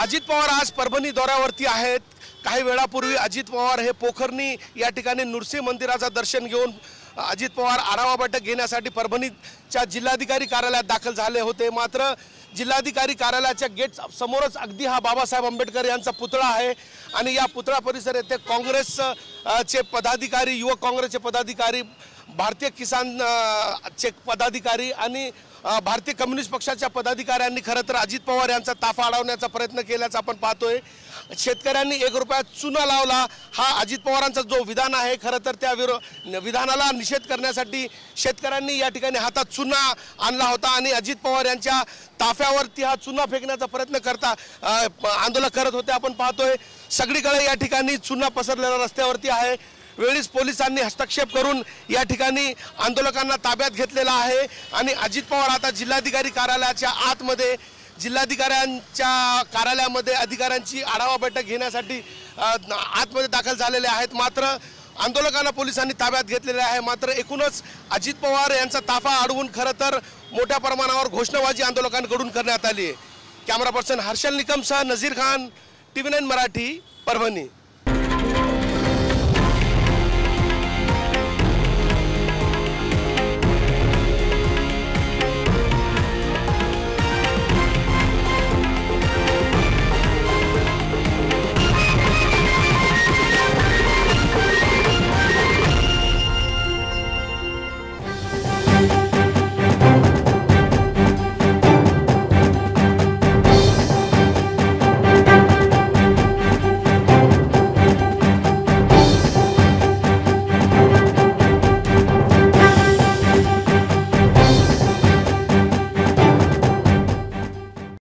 अजित पवार आज परभणी दौऱ्यावरती आहेत। काही वेळापूर्वी अजित पवार हे पोखर्णी या ठिकाणी नृसिंह मंदिराचं दर्शन घेऊन अजित पवार आढावा बैठक घेण्यासाठी परभणीच्या जिल्हाधिकारी कार्यालयात दाखल झाले होते। मात्र जिल्हाधिकारी कार्यालयाच्या गेट समोरच अगदी हा बाबासाहेब आंबेडकर यांचा पुतळा आहे आणि या पुतळा परिसर येथे काँग्रेसचे पदाधिकारी, युवक काँग्रेसचे पदाधिकारी, भारतीय किसान चे पदाधिकारी आणि भारतीय कम्युनिस्ट पक्षाच्या पदाधिकाऱ्यांनी खरं तर अजित पवार यांचा ताफा अडवण्याचा प्रयत्न केल्याचा आपण पाहतोय। शेतकऱ्यांनी 1 रुपयात चुना लावला हा अजित पवारांचा जो विधान आहे, खरं तर त्या विधानाला निषेध करण्यासाठी शेतकऱ्यांनी या ठिकाणी हातात चुना आणला होता आणि अजित पवार यांच्या ताफ्यावरती हा चुना फेकण्याचा प्रयत्न आंदोलन करत होते। आपण पाहतोय सगळीकडे या ठिकाणी चुना पसरलेला रस्त्यावरती आहे। वेळीच पोलिसांनी हस्तक्षेप करून या ठिकाणी आंदोलकांना ताब्यात घेतलेला आहे आणि अजित पवार आता जिल्हाधिकारी कार्यालयाच्या आतमध्ये जिल्हाधिकाऱ्यांच्या कार्यालयामध्ये अधिकाऱ्यांची आढावा बैठक घेण्यासाठी आतमध्ये दाखल झालेले आहेत। मात्र आंदोलकांना पोलिसांनी ताब्यात घेतलेले आहे। मात्र एकूणच अजित पवार यांचा ताफा अडवून खरं तर मोठ्या प्रमाणावर घोषणाबाजी आंदोलकांकडून करण्यात आली आहे। कॅमेरा पर्सन हर्षल निकमसह नजीर खान, TV9 मराठी, परभणी।